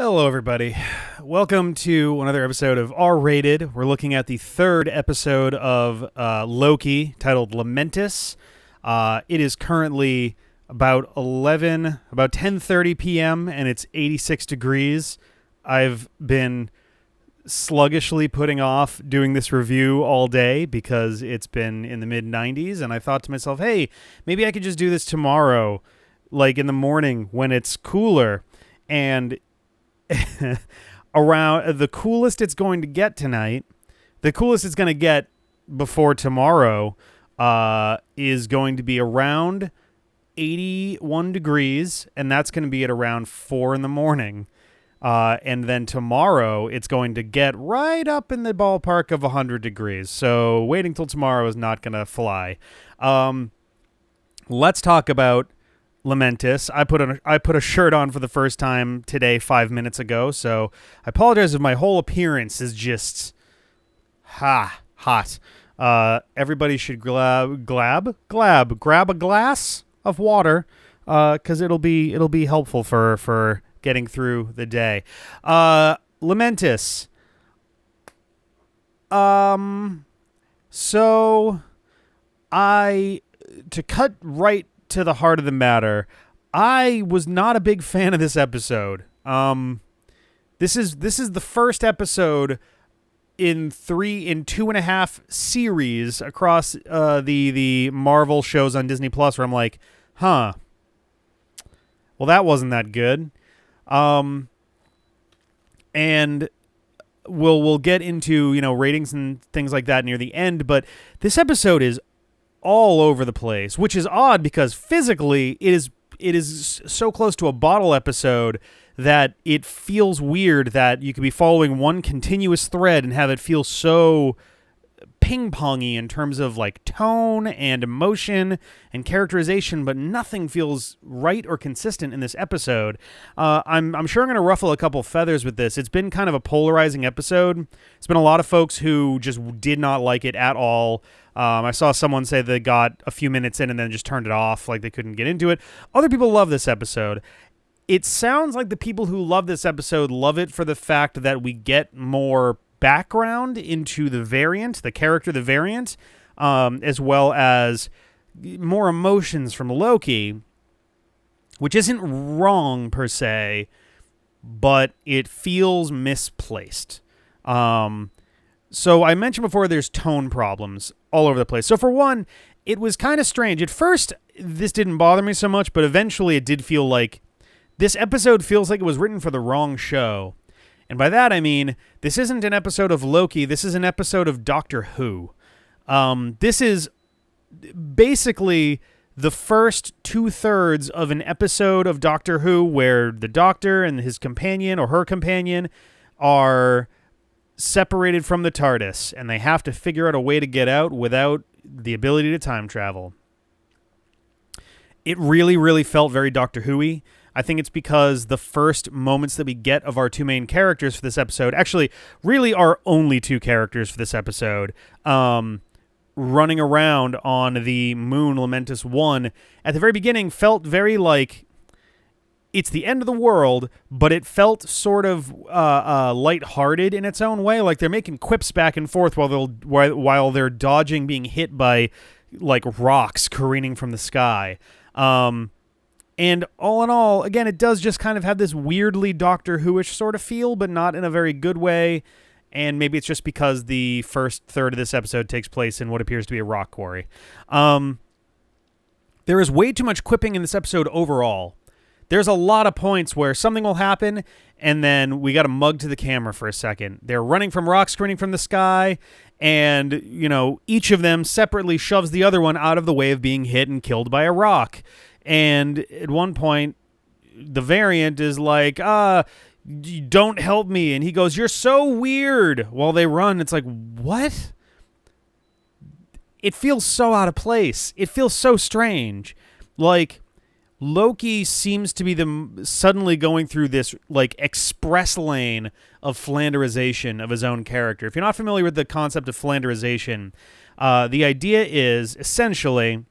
Hello, everybody. Welcome to another episode of R-Rated. We're looking at the third episode of Loki, titled Lamentis. It is currently about 10:30 p.m., and it's 86 degrees. I've been sluggishly putting off doing this review all day because it's been in the mid-90s, and I thought to myself, hey, maybe I could just do this tomorrow, like in the morning when it's cooler. And around the coolest it's going to get tonight, the coolest it's going to get before tomorrow is going to be around 81 degrees, and that's going to be at around 4 in the morning. And then tomorrow it's going to get right up in the ballpark of 100 degrees. So waiting till tomorrow is not going to fly. Let's talk about Lamentis. I put a shirt on for the first time today 5 minutes ago, so I apologize if my whole appearance is just hot. Everybody should grab a glass of water, because it'll be helpful for getting through the day. Lamentis. So to cut right to the heart of the matter, I was not a big fan of this episode. This is the first episode in 2.5 series across the Marvel shows on Disney Plus where I'm like, well, that wasn't that good. And we'll get into ratings and things like that near the end, but this episode is all over the place, which is odd because physically it is so close to a bottle episode that it feels weird that you could be following one continuous thread and have it feel so ping-pongy in terms of like tone and emotion and characterization, but nothing feels right or consistent in this episode. I'm sure I'm going to ruffle a couple feathers with this. It's been kind of a polarizing episode. It's been a lot of folks who just did not like it at all. I saw someone say they got a few minutes in and then just turned it off, like they couldn't get into it. Other people love this episode. It sounds like the people who love this episode love it for the fact that we get more background into the character, the variant, as well as more emotions from Loki, which isn't wrong per se, but it feels misplaced. So I mentioned before there's tone problems all over the place. So for one, it was kind of strange. At first, this didn't bother me so much, but eventually it did feel like this episode feels like it was written for the wrong show. And by that, I mean, this isn't an episode of Loki. This is an episode of Doctor Who. This is basically the first 2/3 of an episode of Doctor Who where the Doctor and his companion or her companion are separated from the TARDIS, and they have to figure out a way to get out without the ability to time travel. It really, really felt very Doctor Who-y. I think it's because the first moments that we get of our two main characters for this episode, actually, really our only two characters for this episode, running around on the moon Lamentis 1, at the very beginning felt very like it's the end of the world, but it felt sort of lighthearted in its own way. Like they're making quips back and forth while they're dodging being hit by like rocks careening from the sky. And all in all, again, it does just kind of have this weirdly Doctor Who-ish sort of feel, but not in a very good way. And maybe it's just because the first third of this episode takes place in what appears to be a rock quarry. There is way too much quipping in this episode overall. There's a lot of points where something will happen, and then we got to mug to the camera for a second. They're running from rocks screening from the sky, and, each of them separately shoves the other one out of the way of being hit and killed by a rock. And at one point, the variant is like, don't help me. And he goes, you're so weird. While they run, it's like, what? It feels so out of place. It feels so strange. Like, Loki seems to be suddenly going through this like express lane of Flanderization of his own character. If you're not familiar with the concept of Flanderization, the idea is essentially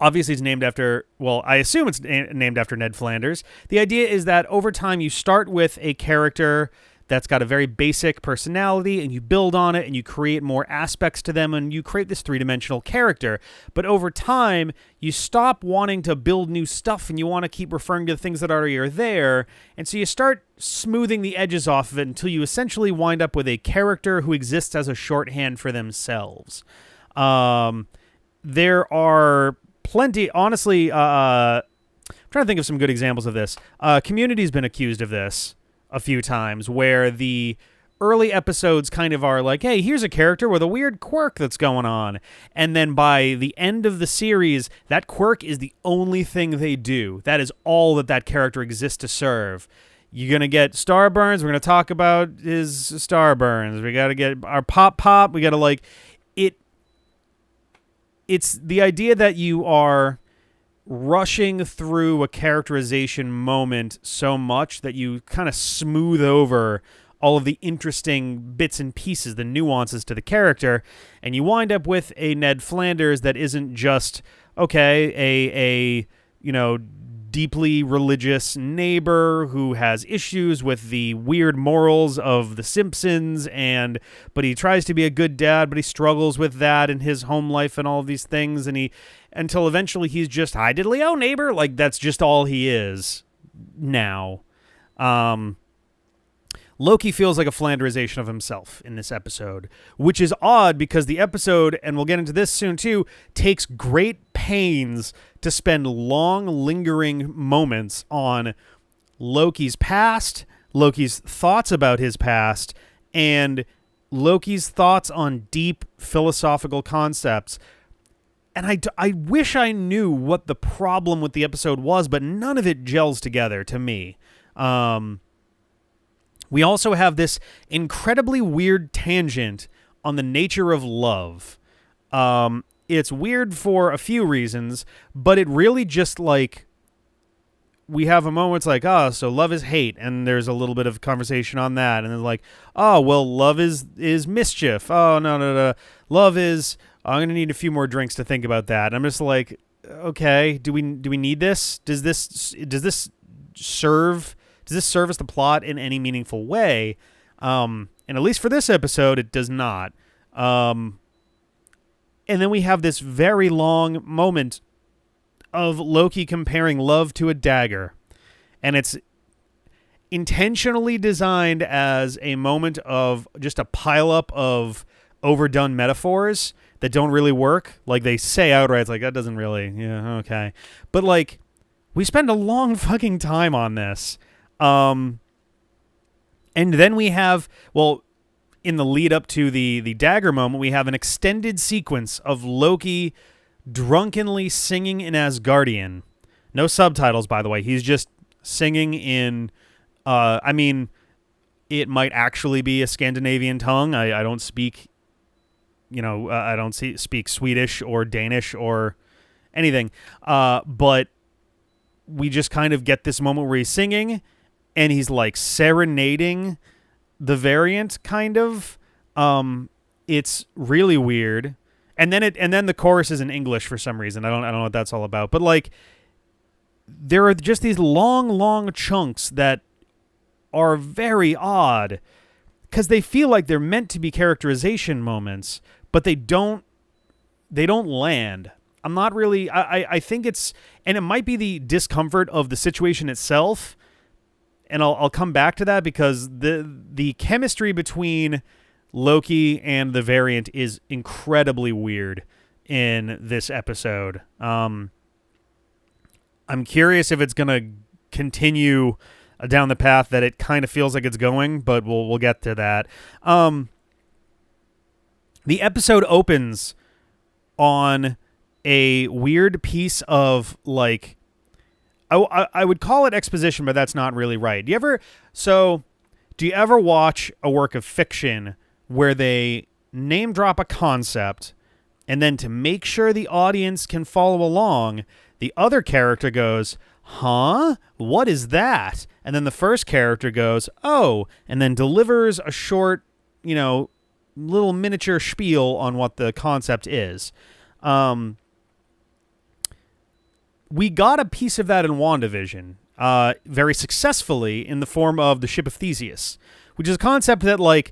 Obviously, it's named after, well, I assume it's named after Ned Flanders. The idea is that over time, you start with a character that's got a very basic personality, and you build on it, and you create more aspects to them, and you create this three-dimensional character. But over time, you stop wanting to build new stuff, and you want to keep referring to the things that already are there, and so you start smoothing the edges off of it until you essentially wind up with a character who exists as a shorthand for themselves. There are plenty, honestly, I'm trying to think of some good examples of this. Community's been accused of this a few times, where the early episodes kind of are like, hey, here's a character with a weird quirk that's going on. And then by the end of the series, that quirk is the only thing they do. That is all that character exists to serve. You're going to get Starburns. We're going to talk about his Starburns. We got to get our Pop. We got to like it. It's the idea that you are rushing through a characterization moment so much that you kind of smooth over all of the interesting bits and pieces, the nuances to the character, and you wind up with a Ned Flanders that isn't just, okay, a deeply religious neighbor who has issues with the weird morals of The Simpsons, but he tries to be a good dad, but he struggles with that in his home life and all of these things, and until eventually he's just, hi diddly-o, neighbor, like that's just all he is now. Loki feels like a Flanderization of himself in this episode, which is odd because the episode, and we'll get into this soon too, takes great pains to spend long, lingering moments on Loki's past, Loki's thoughts about his past, and Loki's thoughts on deep philosophical concepts. And I wish I knew what the problem with the episode was, but none of it gels together to me. We also have this incredibly weird tangent on the nature of love. It's weird for a few reasons, but it really just like, we have a moment it's like, so love is hate, and there's a little bit of conversation on that, and then like, well, love is mischief. Oh, no. Love is, I'm going to need a few more drinks to think about that. And I'm just like, okay, do we need this? Does this serve as the plot in any meaningful way? And at least for this episode, it does not. And then we have this very long moment of Loki comparing love to a dagger. And it's intentionally designed as a moment of just a pileup of overdone metaphors that don't really work. Like they say outright, it's like, that doesn't really, yeah, okay. But like, we spend a long fucking time on this. And then we have, well, in the lead up to the dagger moment, we have an extended sequence of Loki drunkenly singing in Asgardian. No subtitles, by the way. He's just singing in, it might actually be a Scandinavian tongue. I don't speak, I don't speak Swedish or Danish or anything. But we just kind of get this moment where he's singing, and he's like serenading the variant, kind of. It's really weird. And then the chorus is in English for some reason. I don't know what that's all about. But like, there are just these long chunks that are very odd because they feel like they're meant to be characterization moments, but they don't land. I'm not really. I think it's, and it might be the discomfort of the situation itself. And I'll come back to that because the chemistry between Loki and the variant is incredibly weird in this episode. I'm curious if it's going to continue down the path that it kind of feels like it's going, but we'll get to that. The episode opens on a weird piece of like, I would call it exposition, but that's not really right. Do you ever watch a work of fiction where they name drop a concept, and then to make sure the audience can follow along, the other character goes, huh? What is that? And then the first character goes, oh, and then delivers a short, little miniature spiel on what the concept is. we got a piece of that in WandaVision, very successfully in the form of the Ship of Theseus, which is a concept that, like,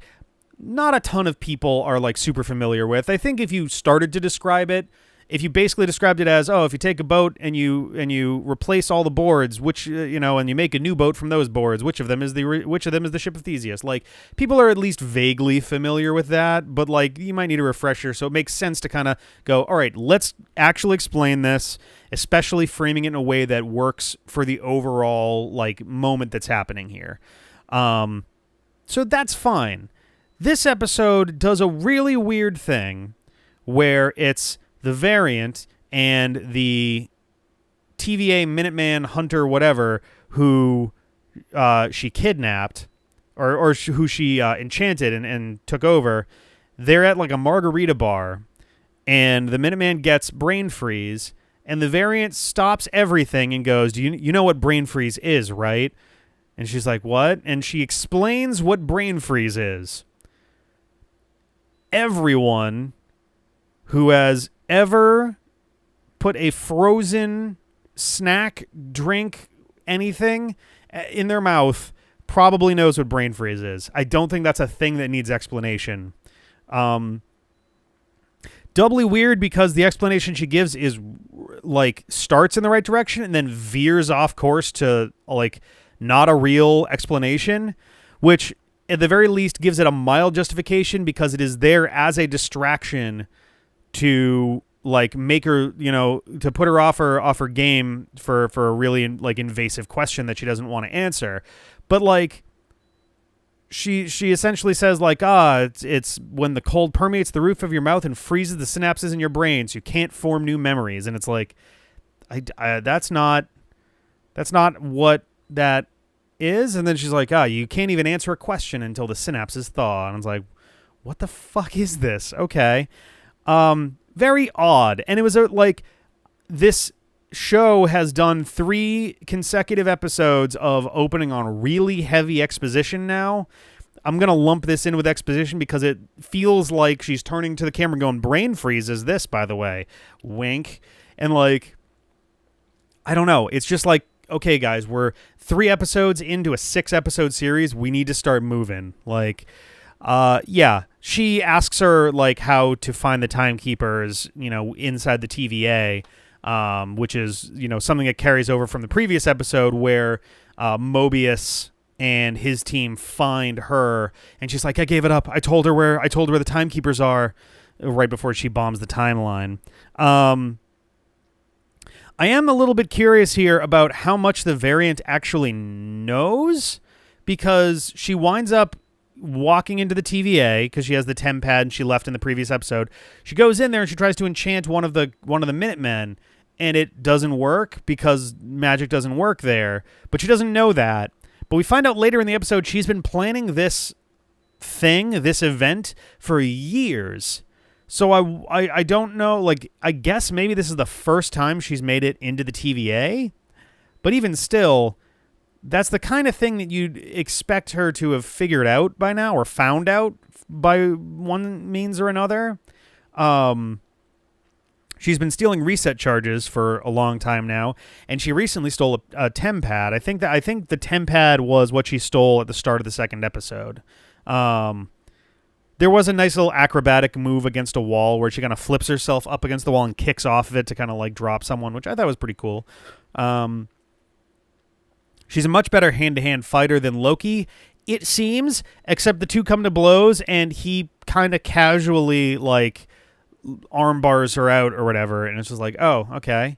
not a ton of people are, like, super familiar with. I think if you started to describe it, if you basically described it as, if you take a boat and you replace all the boards, which and you make a new boat from those boards, which of them is the Ship of Theseus? Like, people are at least vaguely familiar with that, but, like, you might need a refresher. So it makes sense to kind of go, all right, let's actually explain this, especially framing it in a way that works for the overall, like, moment that's happening here. So that's fine. This episode does a really weird thing where it's the variant and the TVA Minuteman Hunter whatever who she kidnapped or who she enchanted and took over. They're at, like, a margarita bar, and the Minuteman gets brain freeze, and the variant stops everything and goes, "Do you know what brain freeze is, right?" And she's like, "What?" And she explains what brain freeze is. Everyone who has ever put a frozen snack, drink, anything in their mouth probably knows what brain freeze is. I don't think that's a thing that needs explanation. Doubly weird because the explanation she gives is, like, starts in the right direction and then veers off course to, like, not a real explanation, which at the very least gives it a mild justification because it is there as a distraction to, like, make her, to put her off her game for a really, like, invasive question that she doesn't want to answer. But, like, she essentially says, like, it's when the cold permeates the roof of your mouth and freezes the synapses in your brain so you can't form new memories. And it's like, that's not what that is. And then she's like, you can't even answer a question until the synapses thaw. And I was like, what the fuck is this? Okay. Very odd. And it was like, this show has done 3 consecutive episodes of opening on really heavy exposition now. I'm going to lump this in with exposition because it feels like she's turning to the camera going, brain freeze is this, by the way. Wink. And, like, I don't know. It's just like, okay, guys, we're 3 episodes into a 6-episode series. We need to start moving. Like, yeah. She asks her, like, how to find the timekeepers, inside the TVA, which is, something that carries over from the previous episode where Mobius and his team find her, and she's like, I gave it up. I told her where the timekeepers are, right before she bombs the timeline. I am a little bit curious here about how much the variant actually knows, because she winds up walking into the TVA because she has the TEM pad and she left in the previous episode. She goes in there and she tries to enchant one of the Minutemen, and it doesn't work because magic doesn't work there. But she doesn't know that. But we find out later in the episode she's been planning this event for years. So I don't know, like, I guess maybe this is the first time she's made it into the TVA. But even still, that's the kind of thing that you'd expect her to have figured out by now, or found out by one means or another. She's been stealing reset charges for a long time now, and she recently stole a TEM pad. I think the TEM pad was what she stole at the start of the second episode. There was a nice little acrobatic move against a wall where she kind of flips herself up against the wall and kicks off of it to kind of, like, drop someone, which I thought was pretty cool. She's a much better hand-to-hand fighter than Loki, it seems, except the two come to blows and he kind of casually, like, arm bars her out or whatever, and it's just like, oh, okay.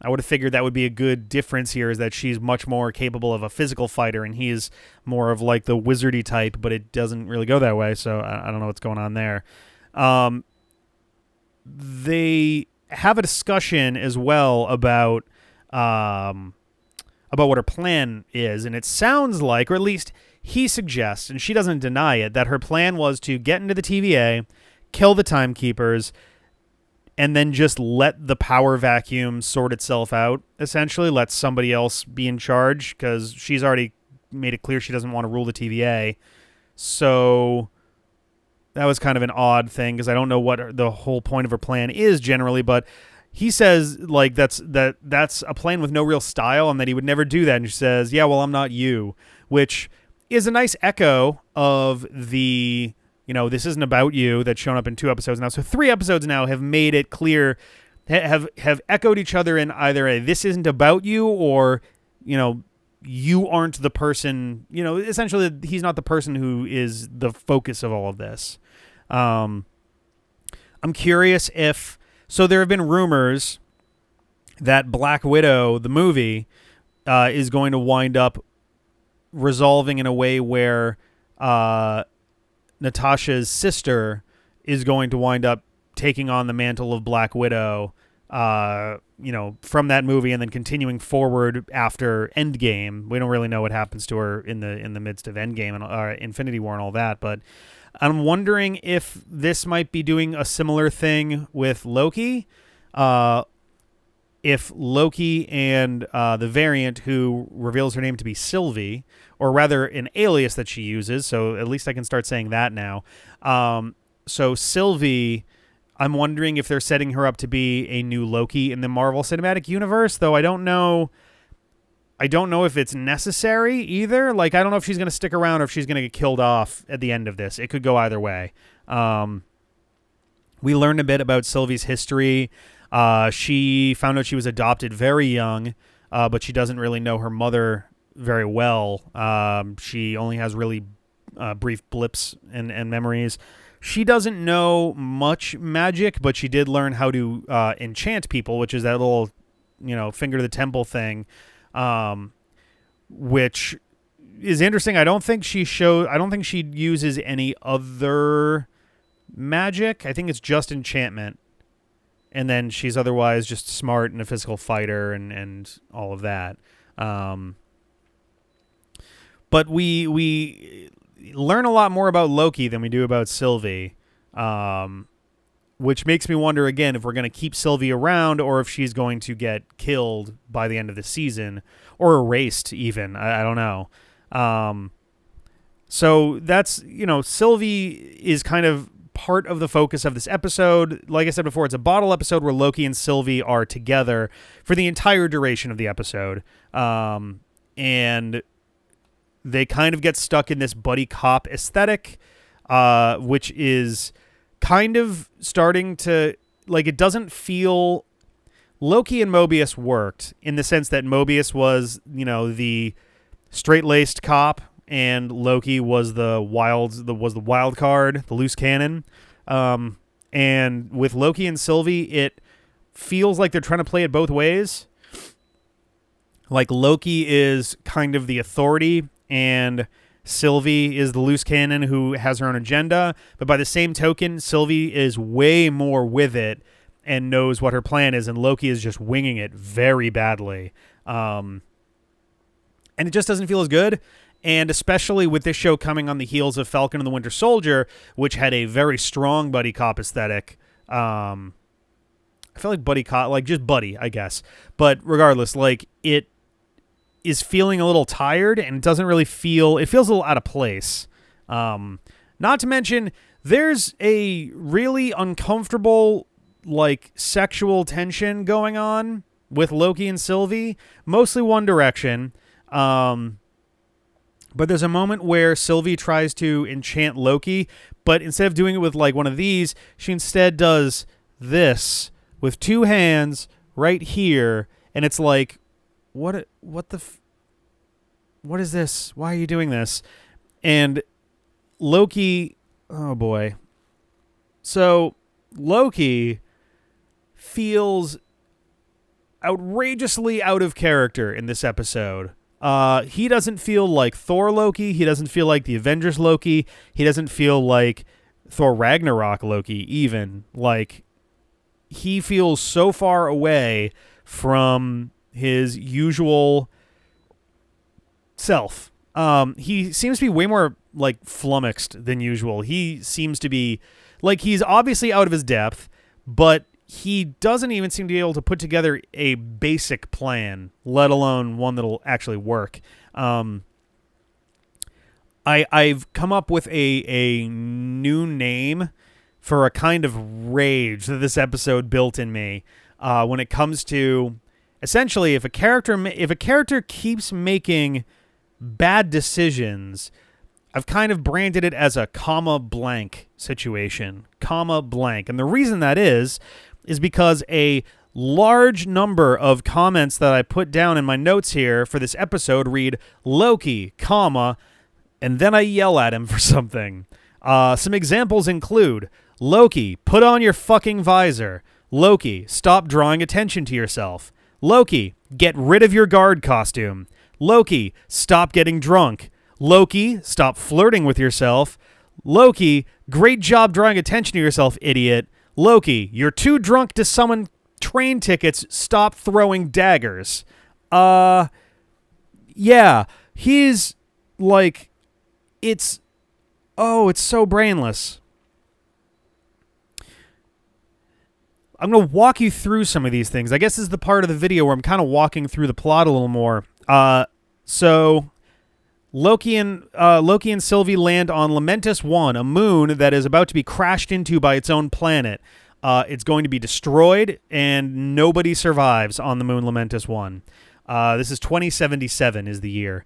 I would have figured that would be a good difference here, is that she's much more capable of a physical fighter and he's more of, like, the wizardy type, but it doesn't really go that way, so I don't know what's going on there. They have a discussion as well about what her plan is, and it sounds like, or at least he suggests, and she doesn't deny it, that her plan was to get into the TVA, kill the timekeepers, and then just let the power vacuum sort itself out, essentially. Let somebody else be in charge, because she's already made it clear she doesn't want to rule the TVA. So that was kind of an odd thing, because I don't know what the whole point of her plan is generally, but he says like that's a plan with no real style and that he would never do that. And she says, yeah, well, I'm not you, which is a nice echo of the, this isn't about you that's shown up in 2 episodes now. So 3 episodes now have made it clear, have echoed each other in either a this isn't about you or, you aren't the person, essentially he's not the person who is the focus of all of this. I'm curious so there have been rumors that Black Widow, the movie, is going to wind up resolving in a way where Natasha's sister is going to wind up taking on the mantle of Black Widow, from that movie and then continuing forward after Endgame. We don't really know what happens to her in the midst of Endgame and Infinity War and all that, but I'm wondering if this might be doing a similar thing with Loki. If Loki and the variant who reveals her name to be Sylvie, or rather an alias that she uses, so at least I can start saying that now. So Sylvie, I'm wondering if they're setting her up to be a new Loki in the Marvel Cinematic Universe, though I don't know if it's necessary either. Like, I don't know if she's going to stick around or if she's going to get killed off at the end of this. It could go either way. We learned a bit about Sylvie's history. She found out she was adopted very young, but she doesn't really know her mother very well. She only has really brief blips and memories. She doesn't know much magic, but she did learn how to enchant people, which is that little, finger to the temple thing, which is interesting. I don't think she uses any other magic. I think it's just enchantment. And then she's otherwise just smart and a physical fighter and all of that. But we learn a lot more about Loki than we do about Sylvie, which makes me wonder again if we're going to keep Sylvie around or if she's going to get killed by the end of the season or erased even. I don't know. So that's, Sylvie is kind of part of the focus of this episode. Like I said before, it's a bottle episode where Loki and Sylvie are together for the entire duration of the episode. And they kind of get stuck in this buddy cop aesthetic, which is kind of starting to, like, it doesn't feel... Loki and Mobius worked in the sense that Mobius was, the straight-laced cop, and Loki was the wild card, the loose cannon. And with Loki and Sylvie, it feels like they're trying to play it both ways. Like, Loki is kind of the authority, and Sylvie is the loose cannon who has her own agenda. But by the same token, Sylvie is way more with it and knows what her plan is, and Loki is just winging it very badly. And it just doesn't feel as good. And especially with this show coming on the heels of Falcon and the Winter Soldier, which had a very strong buddy cop aesthetic. I feel like buddy cop, like just buddy, I guess. But regardless, like, it is feeling a little tired, and it doesn't really feel... It feels a little out of place. Not to mention, there's a really uncomfortable, like, sexual tension going on with Loki and Sylvie. Mostly one direction. But there's a moment where Sylvie tries to enchant Loki, but instead of doing it with, like, one of these, she instead does this with 2 hands right here, and it's like, what is this? Why are you doing this? And Loki, oh boy. So Loki feels outrageously out of character in this episode. He doesn't feel like Thor Loki. He doesn't feel like the Avengers Loki. He doesn't feel like Thor Ragnarok Loki even. Like, he feels so far away from his usual self. He seems to be way more, like, flummoxed than usual. He seems to be, like, he's obviously out of his depth, but he doesn't even seem to be able to put together a basic plan, let alone one that'll actually work. I've come up with a new name for a kind of rage that this episode built in me. when it comes to essentially if a character keeps making bad decisions. I've kind of branded it as a comma blank situation, comma blank. And the reason that is because a large number of comments that I put down in my notes here for this episode read Loki, comma, and then I yell at him for something. Some examples include Loki, put on your fucking visor. Loki, stop drawing attention to yourself. Loki, get rid of your guard costume. Loki, stop getting drunk. Loki, stop flirting with yourself. Loki, great job drawing attention to yourself, idiot. Loki, you're too drunk to summon train tickets. Stop throwing daggers. Yeah, he's like, it's so brainless. I'm going to walk you through some of these things. I guess this is the part of the video where I'm kind of walking through the plot a little more. So Loki and Sylvie land on Lamentis 1, a moon that is about to be crashed into by its own planet. It's going to be destroyed, and nobody survives on the moon Lamentis 1. This is 2077 is the year.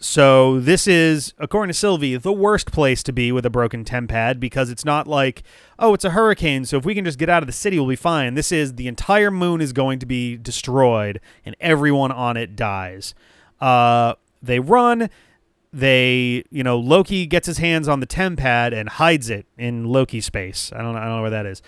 So this is, according to Sylvie, the worst place to be with a broken tempad because it's not like, oh, it's a hurricane, so if we can just get out of the city, we'll be fine. This is the entire moon is going to be destroyed, and everyone on it dies. They run. Loki gets his hands on the tempad and hides it in Loki space. I don't know where that is.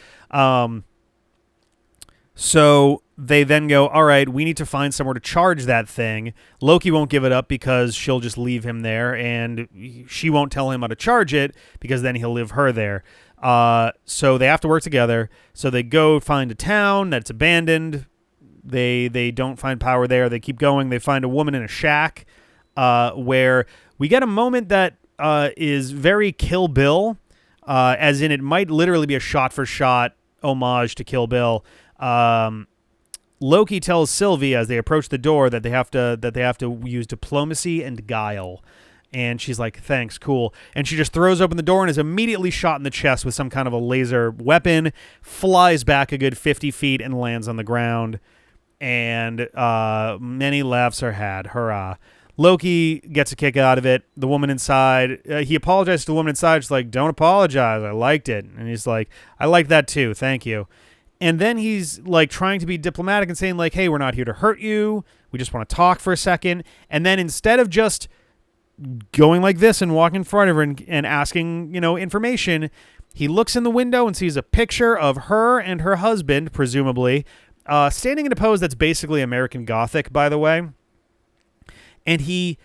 So they then go, all right, we need to find somewhere to charge that thing. Loki won't give it up because she'll just leave him there, and she won't tell him how to charge it because then he'll leave her there. So they have to work together. So they go find a town that's abandoned. They don't find power there. They keep going. They find a woman in a shack where we get a moment that is very Kill Bill, as in it might literally be a shot-for-shot homage to Kill Bill. Loki tells Sylvie as they approach the door that they have to use diplomacy and guile. And she's like, thanks, cool. And she just throws open the door and is immediately shot in the chest with some kind of a laser weapon, flies back a good 50 feet and lands on the ground. And many laughs are had. Hurrah. Loki gets a kick out of it. The woman inside, he apologizes to the woman inside. She's like, don't apologize. I liked it. And he's like, I liked that too. Thank you. And then he's like trying to be diplomatic and saying like, hey, we're not here to hurt you. We just want to talk for a second. And then instead of just going like this and walking in front of her and asking, information, he looks in the window and sees a picture of her and her husband, presumably, standing in a pose that's basically American Gothic, by the way. And he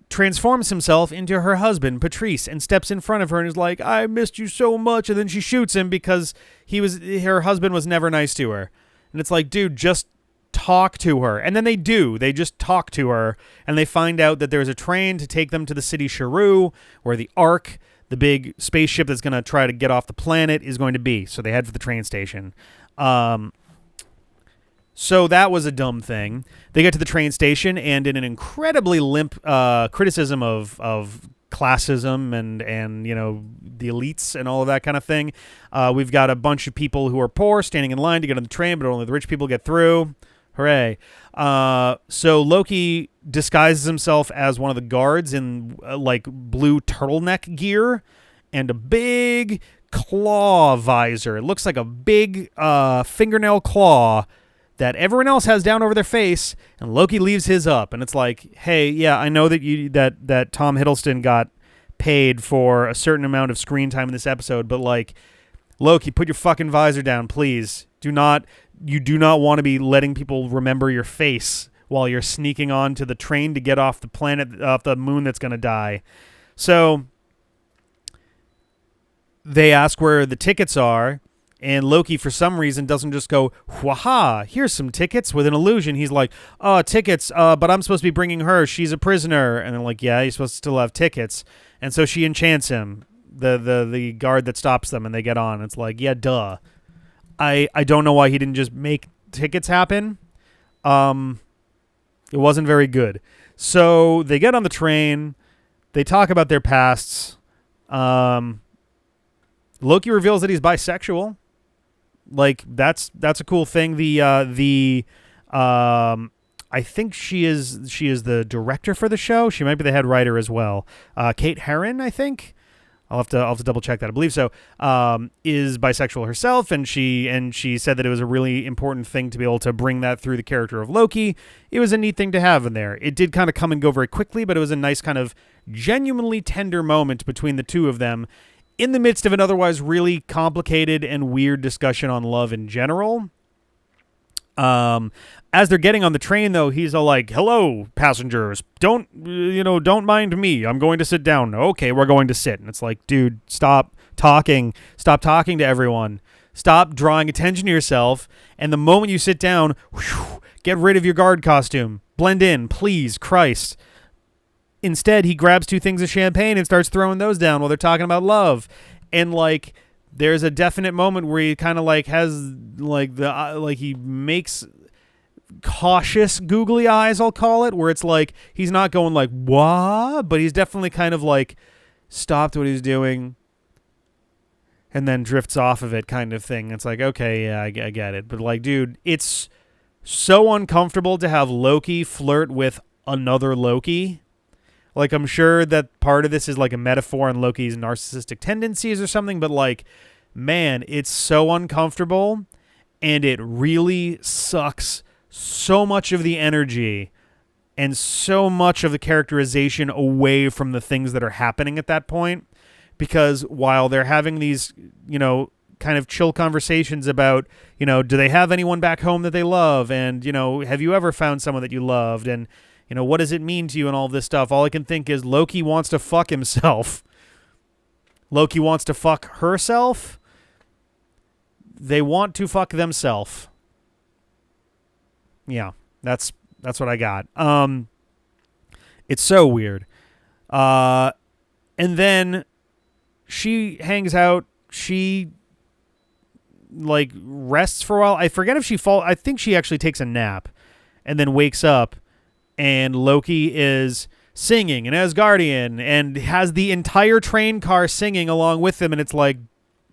transforms himself into her husband, Patrice, and steps in front of her and is like, I missed you so much. And then she shoots him because her husband was never nice to her. And it's like, dude, just talk to her. And then they do. They just talk to her. And they find out that there's a train to take them to the city Sharu, where the Ark, the big spaceship that's going to try to get off the planet, is going to be. So they head for the train station. So that was a dumb thing. They get to the train station, and in an incredibly limp criticism of classism and the elites and all of that kind of thing, we've got a bunch of people who are poor standing in line to get on the train, but only the rich people get through. Hooray. So Loki disguises himself as one of the guards in blue turtleneck gear and a big claw visor. It looks like a big fingernail claw that everyone else has down over their face, and Loki leaves his up. And it's like, hey, yeah, I know that that Tom Hiddleston got paid for a certain amount of screen time in this episode, but Loki, put your fucking visor down, please. You do not want to be letting people remember your face while you're sneaking onto the train to get off the moon that's going to die. So they ask where the tickets are. And Loki, for some reason, doesn't just go, waha, here's some tickets with an illusion. He's like, oh, tickets, but I'm supposed to be bringing her. She's a prisoner. And they're like, yeah, you're supposed to still have tickets. And so she enchants him, the guard that stops them, and they get on. It's like, yeah, duh. I don't know why he didn't just make tickets happen. It wasn't very good. So they get on the train. They talk about their pasts. Loki reveals that he's bisexual. Like that's a cool thing. I think she is the director for the show. She might be the head writer as well. Kate Herron, I think. I'll have to double check that. I believe so. Is bisexual herself, and she said that it was a really important thing to be able to bring that through the character of Loki. It was a neat thing to have in there. It did kind of come and go very quickly, but it was a nice kind of genuinely tender moment between the two of them in the midst of an otherwise really complicated and weird discussion on love in general. As they're getting on the train, though, he's all like, "Hello, passengers. Don't mind me. I'm going to sit down." "Okay, we're going to sit." And it's like, dude, stop talking. Stop talking to everyone. Stop drawing attention to yourself. And the moment you sit down, get rid of your guard costume. Blend in, please, Christ. Instead, he grabs 2 things of champagne and starts throwing those down while they're talking about love. And like, there's a definite moment where he kind of like has like he makes cautious googly eyes, I'll call it, where it's like he's not going like what, but he's definitely kind of like stopped what he's doing and then drifts off of it, kind of thing. It's like, okay, yeah, I get it, but like, dude, it's so uncomfortable to have Loki flirt with another Loki. Like, I'm sure that part of this is like a metaphor on Loki's narcissistic tendencies or something, but like, man, it's so uncomfortable, and it really sucks so much of the energy and so much of the characterization away from the things that are happening at that point. Because while they're having these, kind of chill conversations about, do they have anyone back home that they love? And, have you ever found someone that you loved? And, what does it mean to you and all this stuff? All I can think is Loki wants to fuck himself. Loki wants to fuck herself. They want to fuck themselves. Yeah, that's what I got. It's so weird. And then she hangs out. She like rests for a while. I forget if she I think she actually takes a nap and then wakes up, and Loki is singing an Asgardian and has the entire train car singing along with him. And it's like,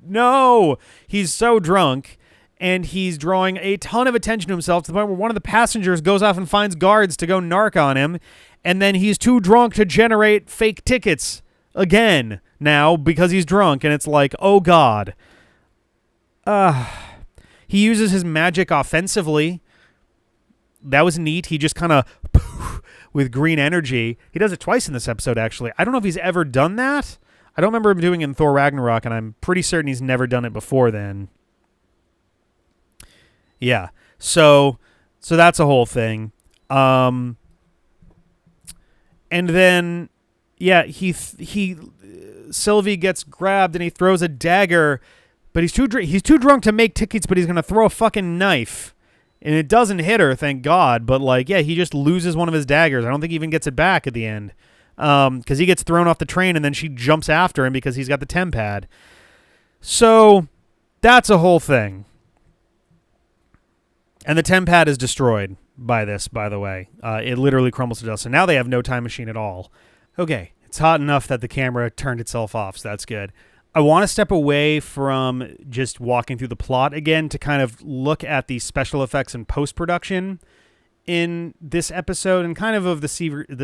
no, he's so drunk, and he's drawing a ton of attention to himself to the point where one of the passengers goes off and finds guards to go narc on him. And then he's too drunk to generate fake tickets again now because he's drunk. And it's like, oh God. He uses his magic offensively. That was neat. He just kind of with green energy. He does it twice in this episode, actually. I don't know if he's ever done that. I don't remember him doing it in Thor Ragnarok, and I'm pretty certain he's never done it before then. Yeah. So that's a whole thing. And then, yeah, Sylvie gets grabbed and he throws a dagger, but he's too drunk to make tickets, but he's going to throw a fucking knife. And it doesn't hit her, thank God. But, like, yeah, he just loses one of his daggers. I don't think he even gets it back at the end. Because he gets thrown off the train, and then she jumps after him because he's got the TemPad. So, that's a whole thing. And the TemPad is destroyed by this, by the way. It literally crumbles to dust. So now they have no time machine at all. Okay, it's hot enough that the camera turned itself off, so that's good. I want to step away from just walking through the plot again to kind of look at the special effects and post-production in this episode and kind of the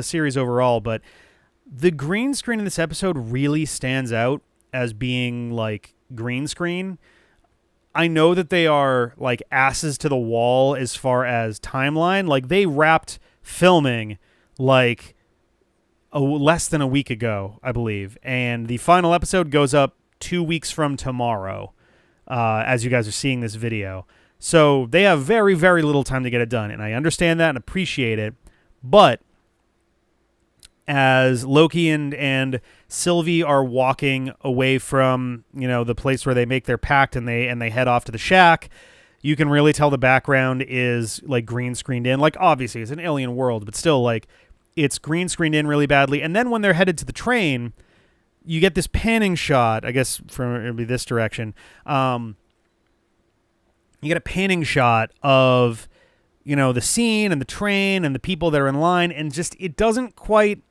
series overall. But the green screen in this episode really stands out as being like green screen. I know that they are like asses to the wall as far as timeline. Like they wrapped filming like less than a week ago, I believe. And the final episode goes up 2 weeks from tomorrow, as you guys are seeing this video. So they have very, very little time to get it done. And I understand that and appreciate it. But as Loki and Sylvie are walking away from, the place where they make their pact and they head off to the shack, you can really tell the background is like green screened in. Like obviously it's an alien world, but still like it's green screened in really badly. And then when they're headed to the train, you get this panning shot, I guess from this direction. You get a panning shot of, the scene and the train and the people that are in line, and just, it doesn't quite,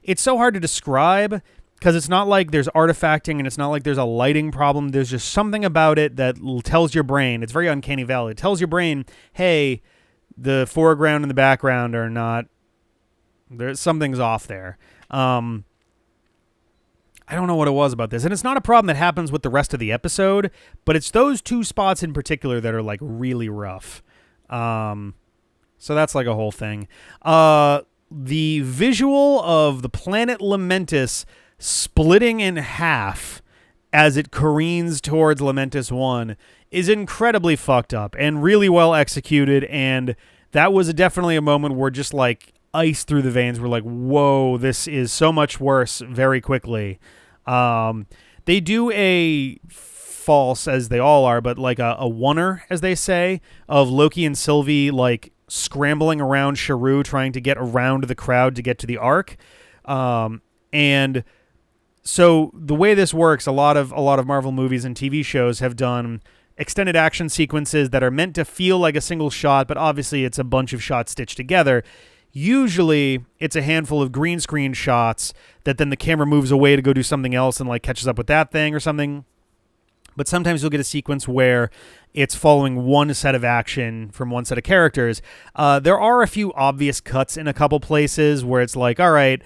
it's so hard to describe. because it's not like there's artifacting and it's not like there's a lighting problem. There's just something about it that tells your brain, it's very uncanny valley. It tells your brain, hey, the foreground and the background are not, something's off there. I don't know what it was about this. And it's not a problem that happens with the rest of the episode, but it's those two spots in particular that are like really rough. So that's like a whole thing. The visual of the planet Lamentis splitting in half as it careens towards Lamentis 1 is incredibly fucked up and really well executed, and that was definitely a moment where just like ice through the veins. We're like, whoa, this is so much worse very quickly. They do a false, as they all are, but like a oneer, as they say, of Loki and Sylvie like scrambling around Sharu trying to get around the crowd to get to the Ark. And so the way this works, a lot of Marvel movies and TV shows have done extended action sequences that are meant to feel like a single shot, but obviously it's a bunch of shots stitched together. Usually it's a handful of green screen shots that then the camera moves away to go do something else and like catches up with that thing or something. But sometimes you'll get a sequence where it's following one set of action from one set of characters. There are a few obvious cuts in a couple places where it's like, all right,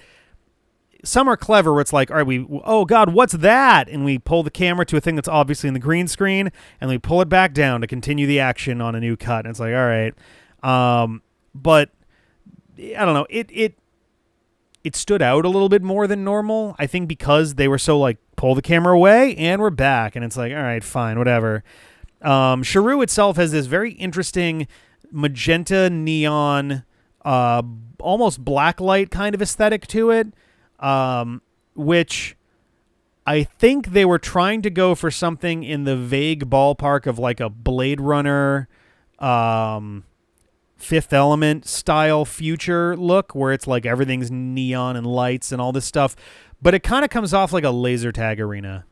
some are clever where it's like, all right, oh God, what's that? And we pull the camera to a thing that's obviously in the green screen and we pull it back down to continue the action on a new cut. And it's like, all right. But I don't know. It stood out a little bit more than normal. I think because they were so like, pull the camera away and we're back. And it's like, all right, fine, whatever. Sharu itself has this very interesting magenta neon, almost blacklight kind of aesthetic to it. Which I think they were trying to go for something in the vague ballpark of like a Blade Runner, Fifth Element style future look where it's like everything's neon and lights and all this stuff, but it kind of comes off like a laser tag arena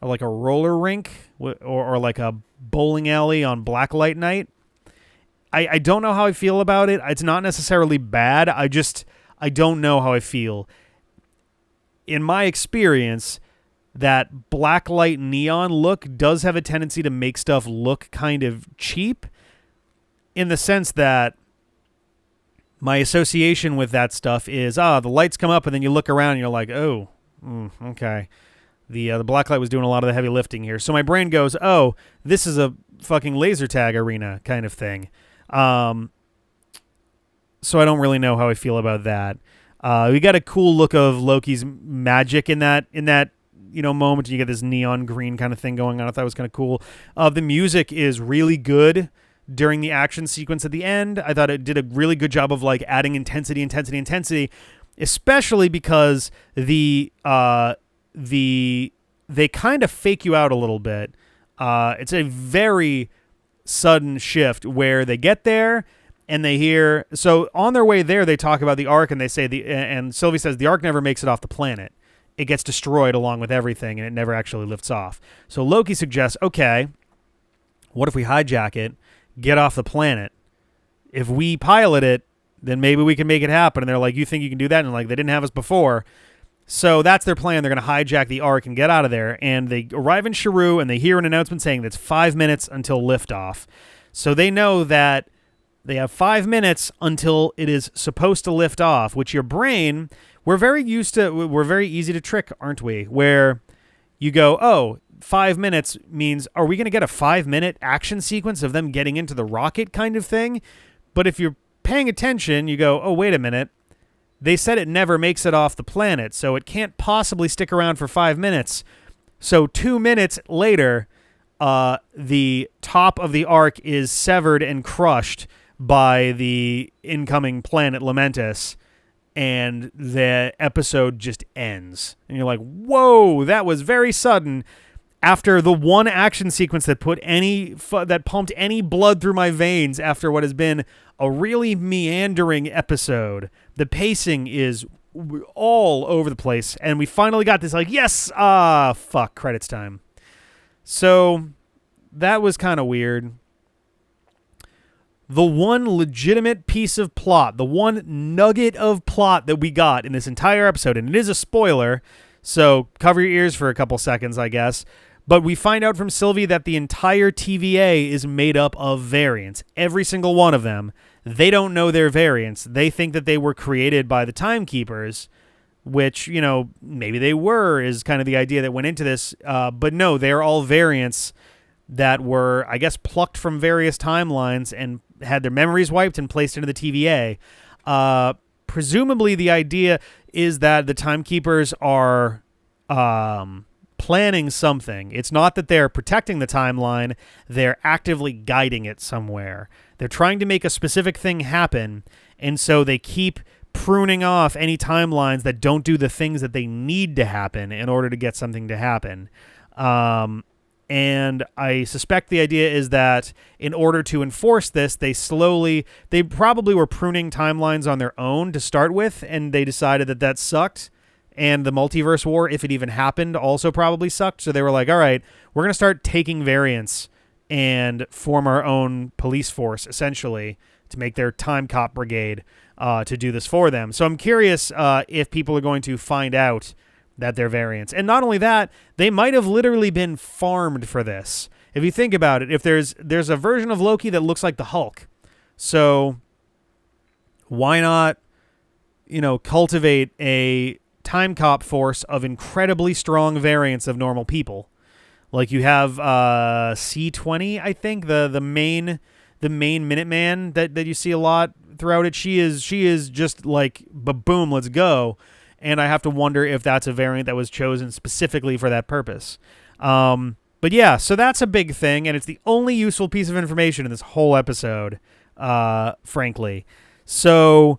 or like a roller rink or like a bowling alley on blacklight night. I don't know how I feel about it. It's not necessarily bad. I don't know how I feel. In my experience, that blacklight neon look does have a tendency to make stuff look kind of cheap, in the sense that my association with that stuff is, the lights come up and then you look around and you're like, oh, okay. The blacklight was doing a lot of the heavy lifting here. So my brain goes, oh, this is a fucking laser tag arena kind of thing. So I don't really know how I feel about that. We got a cool look of Loki's magic in that moment. You get this neon green kind of thing going on. I thought it was kind of cool. The music is really good during the action sequence at the end. I thought it did a really good job of like adding intensity, especially because they kind of fake you out a little bit. It's a very sudden shift where they get there and they hear, so on their way there, they talk about the Ark and they say and Sylvie says the Ark never makes it off the planet. It gets destroyed along with everything and it never actually lifts off. So Loki suggests, okay, what if we hijack it, get off the planet? If we pilot it, then maybe we can make it happen. And they're like, you think you can do that? And like, they didn't have us before. So that's their plan. They're going to hijack the Ark and get out of there. And they arrive in Sharu and they hear an announcement saying that's 5 minutes until liftoff. So they know that they have 5 minutes until it is supposed to lift off, which your brain, we're very easy to trick, aren't we? Where you go, oh, 5 minutes means, are we going to get a 5-minute action sequence of them getting into the rocket kind of thing? But if you're paying attention, you go, oh, wait a minute. They said it never makes it off the planet, so it can't possibly stick around for 5 minutes. So 2 minutes later, the top of the Ark is severed and crushed by the incoming planet Lamentis, and the episode just ends. And you're like, whoa, that was very sudden. After the one action sequence that pumped any blood through my veins after what has been a really meandering episode, the pacing is all over the place, and we finally got this like, yes, fuck, credits time. So that was kind of weird. the one legitimate piece of plot, the one nugget of plot that we got in this entire episode, and it is a spoiler, so cover your ears for a couple seconds, I guess, but we find out from Sylvie that the entire TVA is made up of variants. Every single one of them. They don't know their variants. They think that they were created by the Timekeepers, which, you know, maybe they were, is kind of the idea that went into this, but no, they're all variants that were, I guess, plucked from various timelines and had their memories wiped and placed into the TVA. Presumably, the idea is that the Timekeepers are planning something. It's not that they're protecting the timeline. They're actively guiding it somewhere. They're trying to make a specific thing happen, and so they keep pruning off any timelines that don't do the things that they need to happen in order to get something to happen. And I suspect the idea is that in order to enforce this, they probably were pruning timelines on their own to start with, and they decided that that sucked. And the multiverse war, if it even happened, also probably sucked. So they were like, all right, we're going to start taking variants and form our own police force, essentially, to make their time cop brigade to do this for them. So I'm curious if people are going to find out that they're variants. And not only that, they might have literally been farmed for this. If you think about it, if there's a version of Loki that looks like the Hulk, so why not, you know, cultivate a time cop force of incredibly strong variants of normal people? Like you have C20, I think, the main Minuteman that you see a lot throughout it. She is just like, boom, let's go. And I have to wonder if that's a variant that was chosen specifically for that purpose. But yeah, so that's a big thing, and it's the only useful piece of information in this whole episode, frankly. So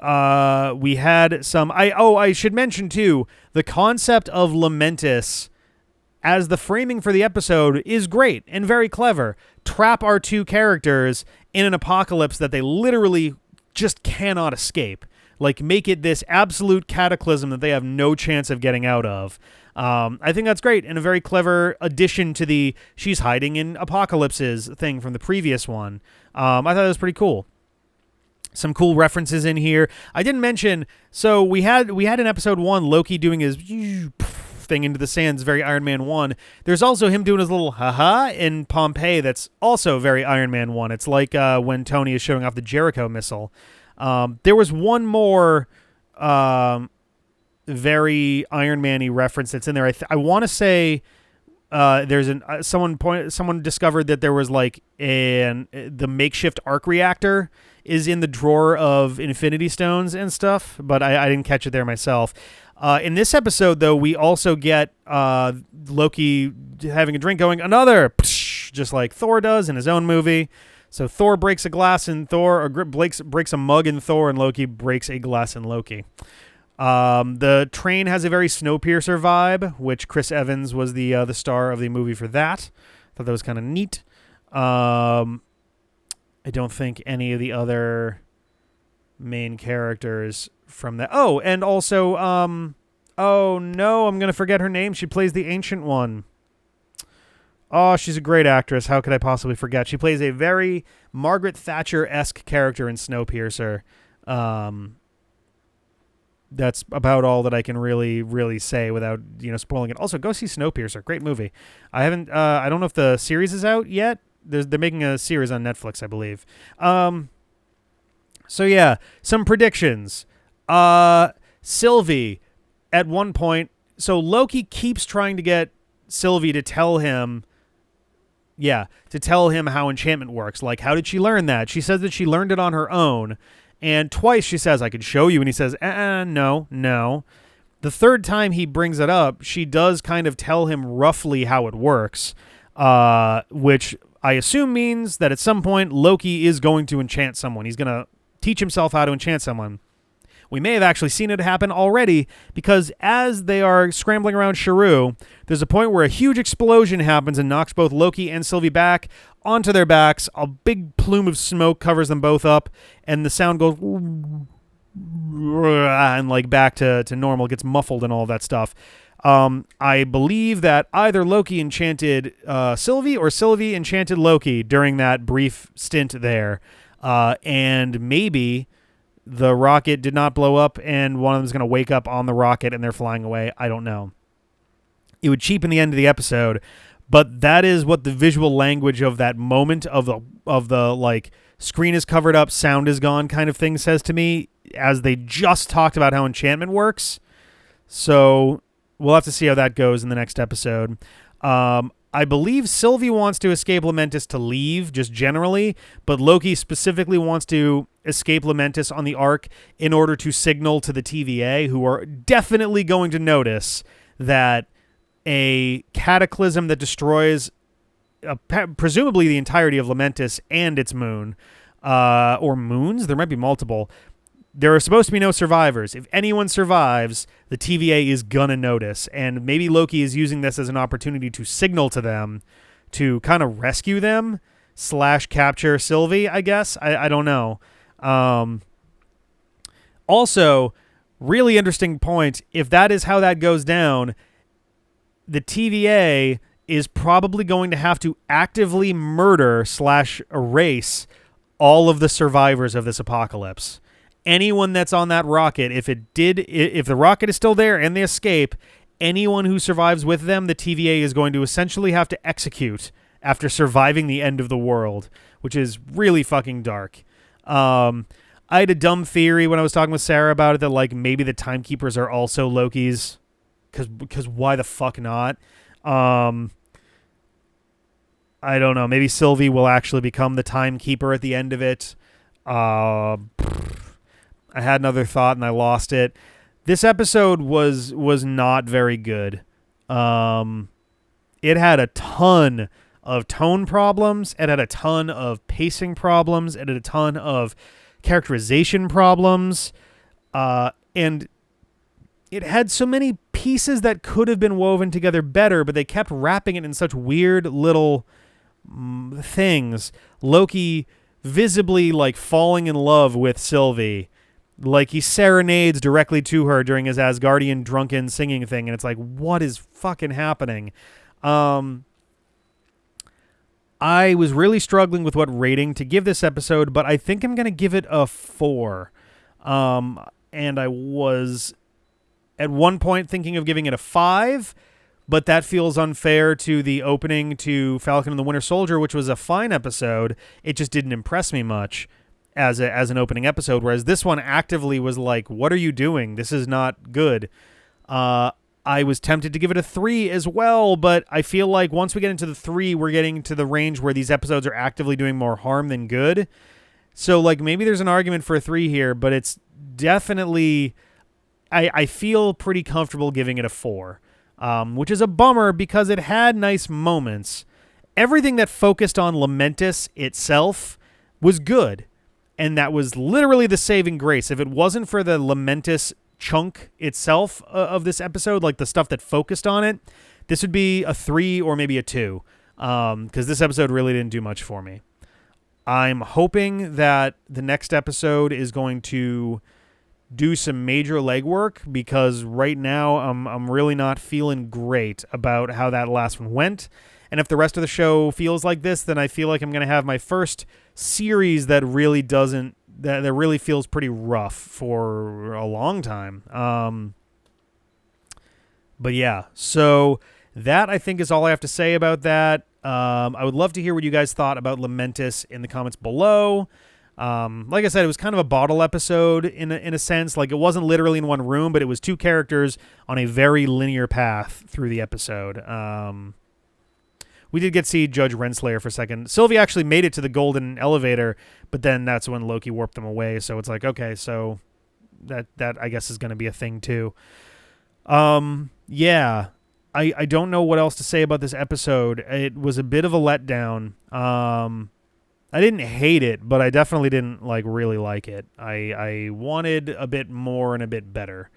we had some... I should mention, too, the concept of Lamentis as the framing for the episode is great and very clever. Trap our two characters in an apocalypse that they literally just cannot escape. Like, make it this absolute cataclysm that they have no chance of getting out of. I think that's great and a very clever addition to the she's hiding in apocalypses thing from the previous one. I thought that was pretty cool. Some cool references in here. I didn't mention, so we had in episode 1 Loki doing his thing into the sands, very Iron Man 1. There's also him doing his little haha in Pompeii that's also very Iron Man 1. It's like when Tony is showing off the Jericho missile. There was one more very Iron Man-y reference that's in there. I want to say there's someone discovered that there was like the makeshift arc reactor is in the drawer of Infinity Stones and stuff, but I didn't catch it there myself. In this episode, though, we also get Loki having a drink going, another, just like Thor does in his own movie. So Thor breaks a glass in Thor, or breaks a mug in Thor, and Loki breaks a glass in Loki. The train has a very Snowpiercer vibe, which Chris Evans was the star of the movie for that. Thought that was kind of neat. I don't think any of the other main characters from that. Oh, and also, oh no, I'm gonna forget her name. She plays the Ancient One. Oh, she's a great actress. How could I possibly forget? She plays a very Margaret Thatcher-esque character in Snowpiercer. That's about all that I can really, really say without, spoiling it. Also, go see Snowpiercer. Great movie. I don't know if the series is out yet. They're making a series on Netflix, I believe. So yeah, some predictions. Sylvie, at one point, so Loki keeps trying to get Sylvie to tell him how enchantment works. Like, how did she learn that? She says that she learned it on her own. And twice she says, I could show you. And he says, no. The third time he brings it up, she does kind of tell him roughly how it works, which I assume means that at some point Loki is going to enchant someone. He's going to teach himself how to enchant someone. We may have actually seen it happen already, because as they are scrambling around Sharu, there's a point where a huge explosion happens and knocks both Loki and Sylvie back onto their backs. A big plume of smoke covers them both up, and the sound goes and like back to normal, gets muffled and all that stuff. I believe that either Loki enchanted Sylvie or Sylvie enchanted Loki during that brief stint there. And maybe the rocket did not blow up and one of them is going to wake up on the rocket and they're flying away. I don't know. It would cheapen the end of the episode, but that is what the visual language of that moment of the like screen is covered up, sound is gone kind of thing says to me, as they just talked about how enchantment works. So we'll have to see how that goes in the next episode. I believe Sylvie wants to escape Lamentis to leave, just generally, but Loki specifically wants to escape Lamentis on the Ark in order to signal to the TVA, who are definitely going to notice that a cataclysm that destroys presumably the entirety of Lamentis and its moon, or moons, there might be multiple. There are supposed to be no survivors. If anyone survives, the TVA is gonna notice, and maybe Loki is using this as an opportunity to signal to them to kind of rescue them / capture Sylvie, I guess. I don't know. Also, really interesting point, if that is how that goes down, the TVA is probably going to have to actively murder / erase all of the survivors of this apocalypse. Anyone that's on that rocket, if the rocket is still there and they escape, anyone who survives with them, the TVA is going to essentially have to execute after surviving the end of the world, which is really fucking dark. I had a dumb theory when I was talking with Sarah about it that like maybe the timekeepers are also Loki's, because why the fuck not? I don't know. Maybe Sylvie will actually become the timekeeper at the end of it. I had another thought and I lost it. This episode was not very good. It had a ton of tone problems. It had a ton of pacing problems. It had a ton of characterization problems. And it had so many pieces that could have been woven together better, but they kept wrapping it in such weird little things. Loki visibly like falling in love with Sylvie. Like he serenades directly to her during his Asgardian drunken singing thing, and it's like, what is fucking happening? I was really struggling with what rating to give this episode, but I think I'm going to give it a 4. And I was at one point thinking of giving it a 5, but that feels unfair to the opening to Falcon and the Winter Soldier, which was a fine episode. It just didn't impress me much as an opening episode, whereas this one actively was like, what are you doing? This is not good. I was tempted to give it a 3 as well, but I feel like once we get into the 3, we're getting to the range where these episodes are actively doing more harm than good. So like maybe there's an argument for a 3 here, but it's definitely, I feel pretty comfortable giving it a 4, which is a bummer because it had nice moments. Everything that focused on Lamentis itself was good. And that was literally the saving grace. If it wasn't for the Lamentis chunk itself of this episode, like the stuff that focused on it, this would be a 3 or maybe a 2, because this episode really didn't do much for me. I'm hoping that the next episode is going to do some major legwork, because right now I'm really not feeling great about how that last one went. And if the rest of the show feels like this, then I feel like I'm going to have my first series that really doesn't, that really feels pretty rough for a long time. But yeah, so that I think is all I have to say about that. I would love to hear what you guys thought about Lamentis in the comments below. Like I said, it was kind of a bottle episode in a sense. Like it wasn't literally in one room, but it was two characters on a very linear path through the episode. We did get to see Judge Renslayer for a second. Sylvie actually made it to the golden elevator, but then that's when Loki warped them away. So it's like, okay, so that I guess is going to be a thing too. Yeah, I don't know what else to say about this episode. It was a bit of a letdown. I didn't hate it, but I definitely didn't really like it. I wanted a bit more and a bit better.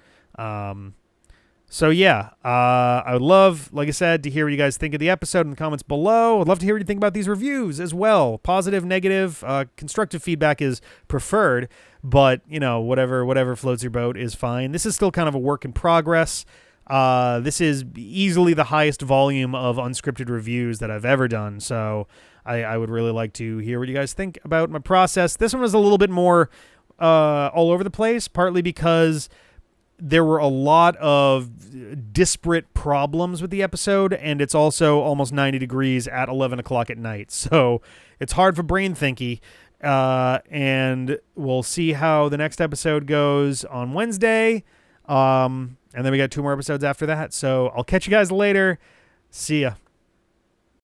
So yeah, I would love, like I said, to hear what you guys think of the episode in the comments below. I'd love to hear what you think about these reviews as well. Positive, negative, constructive feedback is preferred, but whatever floats your boat is fine. This is still kind of a work in progress. This is easily the highest volume of unscripted reviews that I've ever done, so I would really like to hear what you guys think about my process. This one was a little bit more all over the place, partly because there were a lot of disparate problems with the episode, and it's also almost 90 degrees at 11 o'clock at night, so it's hard for brain thinky. And we'll see how the next episode goes on Wednesday. And then we got 2 more episodes after that. So I'll catch you guys later. See ya.